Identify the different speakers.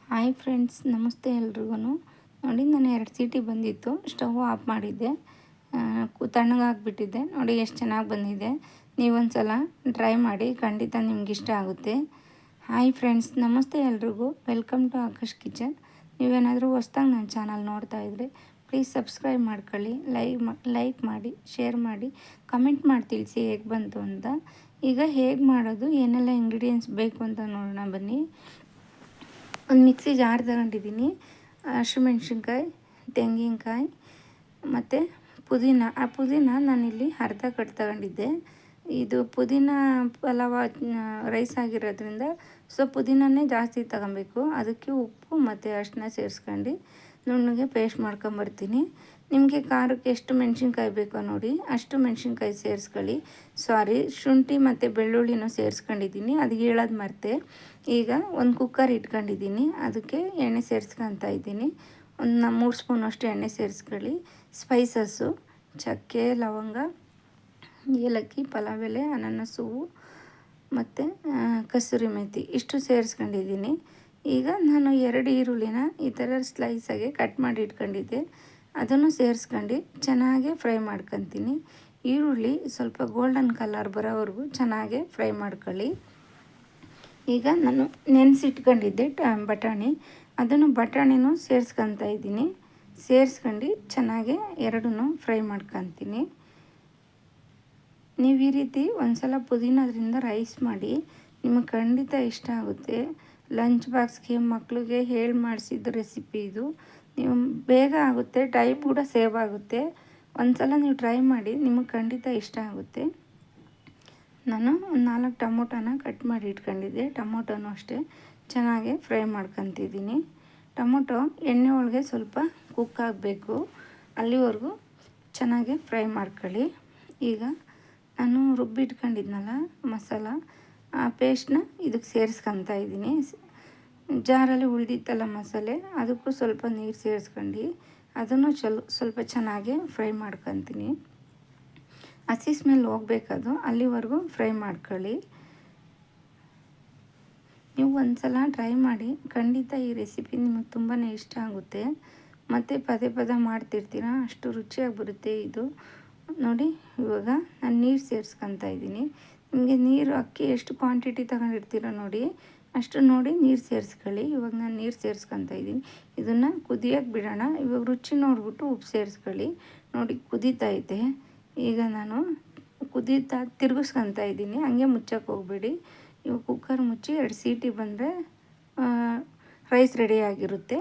Speaker 1: Hi friends, ನಮಸ್ತೆ ಎಲ್ರಿಗೂ. ನೋಡಿ, ನಾನು 2 ಸೀಟಿ ಬಂದಿತ್ತು. ಸ್ಟವ್ ಆಫ್ ಮಾಡಿದ್ದೆ, ತಣ್ಣಗಾಗ್ಬಿಟ್ಟಿದ್ದೆ. ನೋಡಿ ಎಷ್ಟು ಚೆನ್ನಾಗಿ ಬಂದಿದೆ. ನೀವೊಂದು ಸಲ ಟ್ರೈ ಮಾಡಿ, ಖಂಡಿತ ನಿಮ್ಗೆ ಇಷ್ಟ ಆಗುತ್ತೆ. ಹಾಯ್ ಫ್ರೆಂಡ್ಸ್, ನಮಸ್ತೆ ಎಲ್ರಿಗೂ. Welcome to Akash kitchen. ನೀವೇನಾದರೂ ಹೊಸ್ದಾಗಿ ನನ್ನ ಚಾನಲ್ ನೋಡ್ತಾ ಇದ್ದರೆ ಪ್ಲೀಸ್ ಸಬ್ಸ್ಕ್ರೈಬ್ ಮಾಡ್ಕೊಳ್ಳಿ, ಲೈಕ್ ಮಾಡಿ, ಶೇರ್ ಮಾಡಿ, ಕಮೆಂಟ್ ಮಾಡಿ ತಿಳಿಸಿ ಹೇಗೆ ಬಂತು ಅಂತ. ಈಗ ಹೇಗೆ ಮಾಡೋದು, ಏನೆಲ್ಲ ಇಂಗ್ರೀಡಿಯೆಂಟ್ಸ್ ಬೇಕು ಅಂತ ನೋಡೋಣ ಬನ್ನಿ. ಒಂದು ಮಿಕ್ಸಿ ಜಾರ್ ತಗೊಂಡಿದ್ದೀನಿ. ಹಸಿಮೆಣ್ಸಿನ್ಕಾಯಿ, ತೆಂಗಿನಕಾಯಿ ಮತ್ತು ಪುದೀನ. ಆ ಪುದೀನ ನಾನಿಲ್ಲಿ ಅರ್ಧ ಕಟ್ ತಗೊಂಡಿದ್ದೆ. ಇದು ಪುದೀನ ಪಲಾವ್ ರೈಸ್ ಆಗಿರೋದ್ರಿಂದ ಪುದೀನನೇ ಜಾಸ್ತಿ ತಗೊಬೇಕು. ಅದಕ್ಕೆ ಉಪ್ಪು ಮತ್ತು ಅರಿಶಿನ ಸೇರಿಸ್ಕೊಂಡು ನುಣ್ಣಗೆ ಪೇಸ್ಟ್ ಮಾಡ್ಕೊಂಬರ್ತೀನಿ. ನಿಮಗೆ ಖಾರಕ್ಕೆ ಎಷ್ಟು ಮೆಣಸಿನ್ಕಾಯಿ ಬೇಕೋ ನೋಡಿ ಅಷ್ಟು ಮೆಣಸಿನ್ಕಾಯಿ ಸೇರಿಸ್ಕೊಳ್ಳಿ. ಶುಂಠಿ ಮತ್ತು ಬೆಳ್ಳುಳ್ಳಿನೂ ಸೇರಿಸ್ಕೊಂಡಿದ್ದೀನಿ, ಅದು ಹೇಳೋದು ಮರೆತೆ. ಈಗ ಒಂದು ಕುಕ್ಕರ್ ಇಟ್ಕೊಂಡಿದ್ದೀನಿ, ಅದಕ್ಕೆ ಎಣ್ಣೆ ಸೇರಿಸ್ಕೊತಾ ಇದ್ದೀನಿ. ಒಂದು 3 ಸ್ಪೂನಷ್ಟು ಎಣ್ಣೆ ಸೇರಿಸ್ಕೊಳ್ಳಿ. ಸ್ಪೈಸಸ್ಸು ಚಕ್ಕೆ, ಲವಂಗ, ಏಲಕ್ಕಿ, ಪಲಾವ್ ಎಲೆ, ಅನಾನಸ್ ಹೂವು ಮತ್ತು ಕಸೂರಿ ಮೇಥಿ ಇಷ್ಟು ಸೇರಿಸ್ಕೊಂಡಿದ್ದೀನಿ. ಈಗ ನಾನು 2 ಈರುಳ್ಳಿನ ಈ ಥರ ಸ್ಲೈಸಾಗಿ ಕಟ್ ಮಾಡಿ ಇಟ್ಕೊಂಡಿದ್ದೆ, ಅದನ್ನು ಸೇರಿಸ್ಕೊಂಡು ಚೆನ್ನಾಗಿ ಫ್ರೈ ಮಾಡ್ಕೊತೀನಿ. ಈರುಳ್ಳಿ ಸ್ವಲ್ಪ ಗೋಲ್ಡನ್ ಕಲರ್ ಬರೋವರೆಗೂ ಚೆನ್ನಾಗಿ ಫ್ರೈ ಮಾಡ್ಕೊಳ್ಳಿ. ಈಗ ನಾನು ನೆನೆಸಿಟ್ಕೊಂಡಿದ್ದೆ ಅದನ್ನು ಬಟಾಣಿನೂ ಸೇರಿಸ್ಕೊತಾ ಇದ್ದೀನಿ. ಸೇರಿಸ್ಕೊಂಡು ಚೆನ್ನಾಗಿ ಎರಡನ್ನೂ ಫ್ರೈ ಮಾಡ್ಕೊತೀನಿ. ನೀವು ಈ ರೀತಿ ಒಂದು ಸಲ ಪುದೀನದ್ರಿಂದ ರೈಸ್ ಮಾಡಿ, ನಿಮಗೆ ಖಂಡಿತ ಇಷ್ಟ ಆಗುತ್ತೆ. ಲಂಚ್ ಬಾಕ್ಸ್ಗೆ ಮಕ್ಕಳಿಗೆ ಹೇಳಿ ಮಾಡಿಸಿದ ರೆಸಿಪಿ ಇದು. ನೀವು ಬೇಗ ಆಗುತ್ತೆ, ಟೈಮ್ ಕೂಡ ಸೇವ್ ಆಗುತ್ತೆ. ಒಂದು ಸಲ ನೀವು ಟ್ರೈ ಮಾಡಿ, ನಿಮಗೆ ಖಂಡಿತ ಇಷ್ಟ ಆಗುತ್ತೆ. ನಾನು ಒಂದು 4 ಟೊಮೊಟೊನ ಕಟ್ ಮಾಡಿ ಇಟ್ಕೊಂಡಿದ್ದೆ. ಟೊಮೊಟೊನೂ ಅಷ್ಟೇ ಚೆನ್ನಾಗಿ ಫ್ರೈ ಮಾಡ್ಕೊತಿದ್ದೀನಿ. ಟೊಮೊಟೊ ಎಣ್ಣೆ ಒಳಗೆ ಸ್ವಲ್ಪ ಕುಕ್ ಆಗಬೇಕು, ಅಲ್ಲಿವರೆಗೂ ಚೆನ್ನಾಗಿ ಫ್ರೈ ಮಾಡ್ಕೊಳ್ಳಿ. ಈಗ ನಾನು ರುಬ್ಬಿಟ್ಕೊಂಡಿದ್ನಲ್ಲ ಮಸಾಲ, ಆ ಪೇಸ್ಟ್ನ ಇದಕ್ಕೆ ಸೇರಿಸ್ಕೊತಾ ಇದ್ದೀನಿ. ಜಾರಲ್ಲಿ ಉಳಿದಿತ್ತಲ್ಲ ಮಸಾಲೆ, ಅದಕ್ಕೂ ಸ್ವಲ್ಪ ನೀರು ಸೇರಿಸ್ಕೊಂಡು ಅದನ್ನು ಸ್ವಲ್ಪ ಚೆನ್ನಾಗಿ ಫ್ರೈ ಮಾಡ್ಕೊತೀನಿ. ಹಸಿ ಸ್ಮೆಲ್ ಹೋಗ್ಬೇಕದು, ಅಲ್ಲಿವರೆಗೂ ಫ್ರೈ ಮಾಡ್ಕೊಳ್ಳಿ. ನೀವು ಒಂದು ಸಲ ಟ್ರೈ ಮಾಡಿ, ಖಂಡಿತ ಈ ರೆಸಿಪಿ ನಿಮಗೆ ತುಂಬಾ ಇಷ್ಟ ಆಗುತ್ತೆ. ಮತ್ತು ಪದೇ ಮಾಡ್ತಿರ್ತೀರ, ಅಷ್ಟು ರುಚಿಯಾಗಿ ಬರುತ್ತೆ ಇದು. ನೋಡಿ, ಇವಾಗ ನಾನು ನೀರು ಸೇರಿಸ್ಕೊತಾ ಇದ್ದೀನಿ. ನಿಮಗೆ ನೀರು ಅಕ್ಕಿ ಎಷ್ಟು ಕ್ವಾಂಟಿಟಿ ತಗೊಂಡಿರ್ತೀರ ನೋಡಿ ಅಷ್ಟು ನೋಡಿ ನೀರು ಸೇರಿಸ್ಕೊಳ್ಳಿ. ಇವಾಗ ನಾನು ನೀರು ಸೇರಿಸ್ಕೊತಾ ಇದ್ದೀನಿ. ಇದನ್ನು ಕುದಿಯೋಕ್ಕೆ ಬಿಡೋಣ. ಇವಾಗ ರುಚಿ ನೋಡಿಬಿಟ್ಟು ಉಪ್ಪು ಸೇರಿಸ್ಕೊಳ್ಳಿ. ನೋಡಿ, ಕುದೀತೈತೆ. ಈಗ ನಾನು ತಿರುಗಿಸ್ಕೊತಾ ಇದ್ದೀನಿ, ಹಂಗೆ ಮುಚ್ಚಕ್ಕೆ ಹೋಗಬೇಡಿ. ಇವಾಗ ಕುಕ್ಕರ್ ಮುಚ್ಚಿ 2 ಸೀಟಿ ಬಂದರೆ ರೈಸ್ ರೆಡಿಯಾಗಿರುತ್ತೆ.